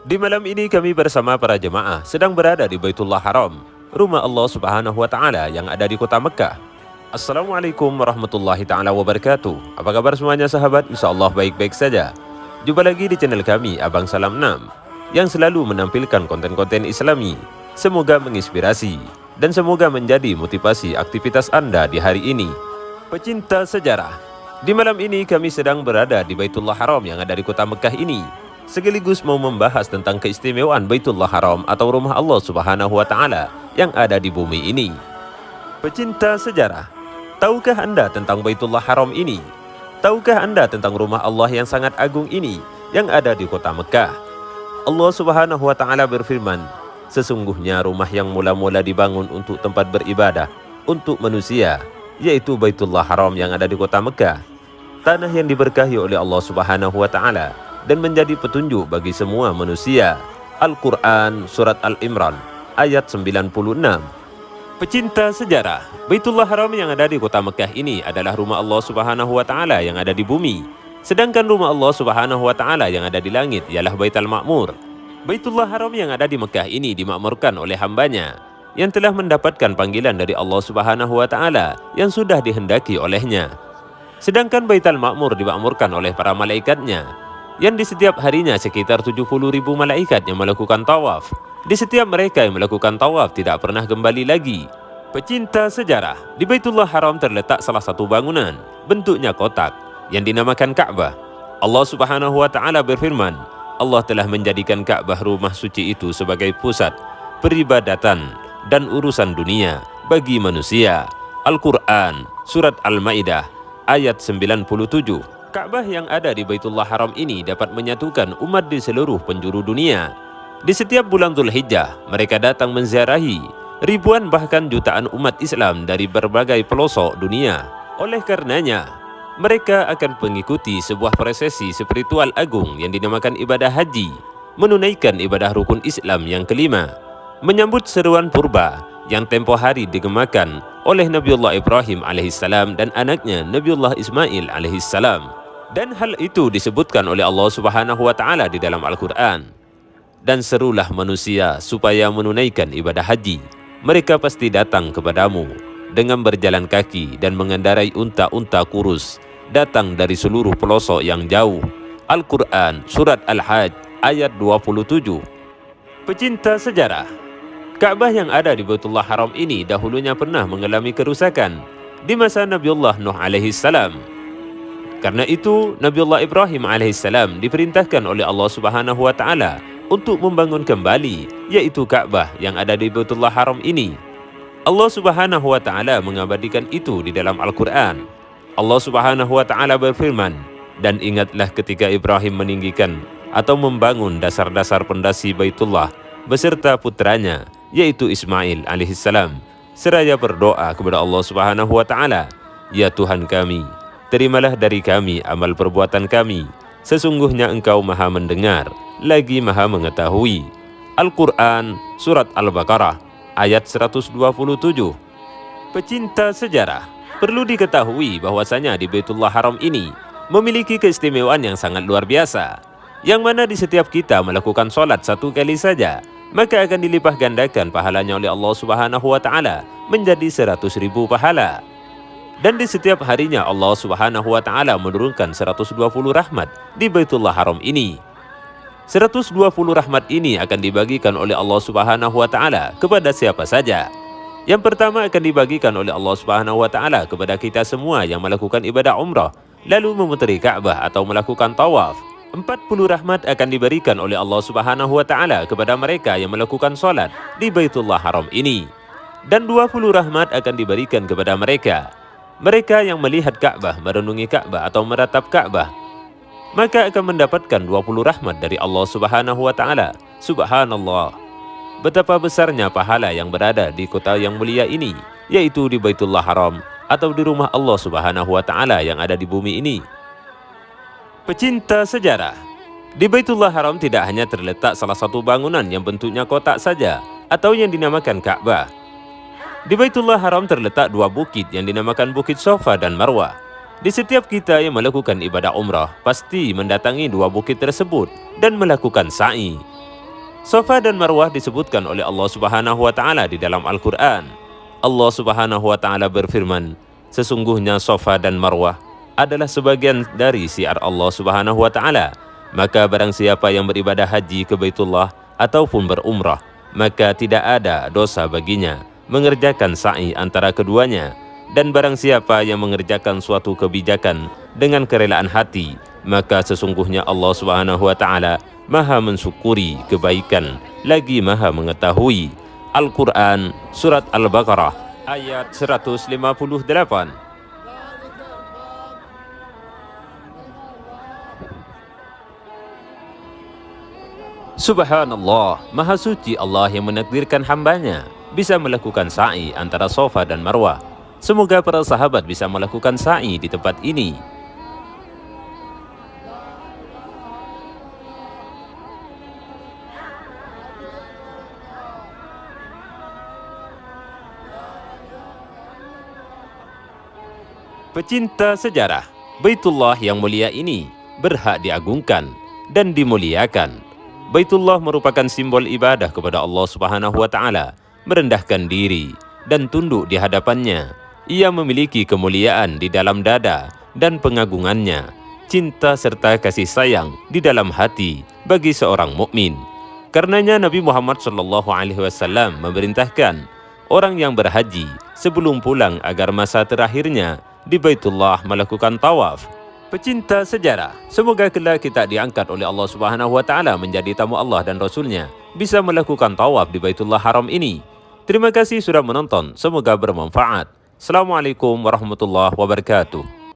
Di malam ini kami bersama para jemaah sedang berada di Baitullah Haram, rumah Allah Subhanahu wa Ta'ala yang ada di kota Mekah. Assalamualaikum warahmatullahi ta'ala wabarakatuh. Apa kabar semuanya sahabat? Insyaallah baik-baik saja. Jumpa lagi di channel kami Abang Salam 6 yang selalu menampilkan konten-konten Islami. Semoga menginspirasi dan semoga menjadi motivasi aktivitas Anda di hari ini. Pecinta sejarah, di malam ini kami sedang berada di Baitullah Haram yang ada di kota Mekah ini, sekaligus mau membahas tentang keistimewaan Baitullah Haram atau rumah Allah Subhanahu wa Ta'ala yang ada di bumi ini. Pecinta sejarah, tahukah Anda tentang Baitullah Haram ini? Tahukah Anda tentang rumah Allah yang sangat agung ini yang ada di kota Mekah? Allah Subhanahu wa Ta'ala berfirman, sesungguhnya rumah yang mula-mula dibangun untuk tempat beribadah untuk manusia, yaitu Baitullah Haram yang ada di kota Mekah, tanah yang diberkahi oleh Allah Subhanahu wa Ta'ala dan menjadi petunjuk bagi semua manusia. Al-Quran Surat Al-Imran ayat 96. Pecinta sejarah, Baitullah Haram yang ada di kota Mekah ini adalah rumah Allah Subhanahu wa Ta'ala yang ada di bumi. Sedangkan rumah Allah Subhanahu wa Ta'ala yang ada di langit ialah Baitul Ma'mur. Baitullah Haram yang ada di Mekah ini dimakmurkan oleh hambanya yang telah mendapatkan panggilan dari Allah Subhanahu wa Ta'ala yang sudah dihendaki olehnya. Sedangkan Baitul Ma'mur dimakmurkan oleh para malaikatnya yang di setiap harinya sekitar 70.000 malaikat yang melakukan tawaf. Di setiap mereka yang melakukan tawaf tidak pernah kembali lagi. Pecinta sejarah, di Baitullah Haram terletak salah satu bangunan bentuknya kotak yang dinamakan Ka'bah. Allah Subhanahu wa Ta'ala berfirman, Allah telah menjadikan Ka'bah rumah suci itu sebagai pusat peribadatan dan urusan dunia bagi manusia. Al-Quran Surat Al-Ma'idah ayat 97. Ka'bah yang ada di Baitullah Haram ini dapat menyatukan umat di seluruh penjuru dunia. Di setiap bulan Dzulhijjah, mereka datang menziarahi ribuan bahkan jutaan umat Islam dari berbagai pelosok dunia. Oleh karenanya, mereka akan mengikuti sebuah prosesi spiritual agung yang dinamakan ibadah haji, menunaikan ibadah rukun Islam yang kelima, menyambut seruan purba yang tempo hari digemakan oleh Nabiullah Ibrahim alaihissalam dan anaknya Nabiullah Ismail alaihissalam. Dan hal itu disebutkan oleh Allah Subhanahu wa Ta'ala di dalam Al-Quran. Dan serulah manusia supaya menunaikan ibadah haji. Mereka pasti datang kepadamu dengan berjalan kaki dan mengendarai unta-unta kurus, datang dari seluruh pelosok yang jauh. Al-Quran Surat Al-Hajj ayat 27. Pecinta sejarah, Ka'bah yang ada di Baitullah Haram ini dahulunya pernah mengalami kerusakan di masa Nabiullah Nuh alaihissalam. Karena itu, Nabiullah Ibrahim alaihissalam diperintahkan oleh Allah Subhanahu wa Ta'ala untuk membangun kembali, yaitu Ka'bah yang ada di Baitullah Haram ini. Allah Subhanahu wa Ta'ala mengabadikan itu di dalam Al-Quran. Allah Subhanahu wa Ta'ala berfirman, dan ingatlah ketika Ibrahim meninggikan atau membangun dasar-dasar pondasi Baitullah beserta putranya, yaitu Ismail alaihissalam, seraya berdoa kepada Allah Subhanahu wa Ta'ala, ya Tuhan kami, terimalah dari kami amal perbuatan kami. Sesungguhnya Engkau maha mendengar, lagi maha mengetahui. Al-Quran Surat Al-Baqarah ayat 127. Pecinta sejarah, perlu diketahui bahwasanya di Baitullah Haram ini memiliki keistimewaan yang sangat luar biasa, yang mana di setiap kita melakukan sholat satu kali saja, maka akan dilipat gandakan pahalanya oleh Allah Subhanahu wa Ta'ala menjadi 100.000 pahala. Dan di setiap harinya Allah Subhanahu wa Ta'ala menurunkan 120 rahmat di Baitullah Haram ini. 120 rahmat ini akan dibagikan oleh Allah Subhanahu wa Ta'ala kepada siapa saja. Yang pertama akan dibagikan oleh Allah Subhanahu wa Ta'ala kepada kita semua yang melakukan ibadah umrah lalu memutari Ka'bah atau melakukan tawaf. 40 rahmat akan diberikan oleh Allah Subhanahu wa Ta'ala kepada mereka yang melakukan sholat di Baitullah Haram ini. Dan 20 rahmat akan diberikan kepada mereka yang melihat Ka'bah, merenungi Ka'bah atau meratap Ka'bah, maka akan mendapatkan 20 rahmat dari Allah Subhanahu wa Ta'ala. Subhanallah, betapa besarnya pahala yang berada di kota yang mulia ini, yaitu di Baitullah Haram atau di rumah Allah Subhanahu wa Ta'ala yang ada di bumi ini. Pecinta sejarah, di Baitullah Haram tidak hanya terletak salah satu bangunan yang bentuknya kotak saja atau yang dinamakan Ka'bah. Di Baitullah Haram terletak dua bukit yang dinamakan Bukit Safa dan Marwah. Di setiap kita yang melakukan ibadah umrah pasti mendatangi dua bukit tersebut dan melakukan sa'i. Safa dan Marwah disebutkan oleh Allah Subhanahu wa taala di dalam Al-Qur'an. Allah Subhanahu wa taala berfirman, sesungguhnya Safa dan Marwah adalah sebagian dari syiar Allah Subhanahu wa taala. Maka barang siapa yang beribadah haji ke Baitullah ataupun berumrah, maka tidak ada dosa baginya mengerjakan sa'i antara keduanya. Dan barang siapa yang mengerjakan suatu kebijakan dengan kerelaan hati, maka sesungguhnya Allah Subhanahu wa taala Maha mensyukuri kebaikan, lagi Maha mengetahui. Al-Quran Surat Al-Baqarah ayat 158. Subhanallah, Maha suci Allah yang menakdirkan hambanya bisa melakukan sa'i antara Safa dan Marwah. Semoga para sahabat bisa melakukan sa'i di tempat ini. Pecinta sejarah, Baitullah yang mulia ini berhak diagungkan dan dimuliakan. Baitullah merupakan simbol ibadah kepada Allah Subhanahu wa taala, merendahkan diri dan tunduk di hadapannya. Ia memiliki kemuliaan di dalam dada dan pengagungannya, cinta serta kasih sayang di dalam hati bagi seorang mukmin. Karenanya Nabi Muhammad SAW memerintahkan orang yang berhaji sebelum pulang agar masa terakhirnya di Baitullah melakukan tawaf. Pecinta sejarah, semoga kelak kita diangkat oleh Allah Subhanahu wa taala menjadi tamu Allah dan Rasulnya, bisa melakukan tawaf di Baitullah Haram ini. Terima kasih sudah menonton, semoga bermanfaat. Assalamualaikum warahmatullahi wabarakatuh.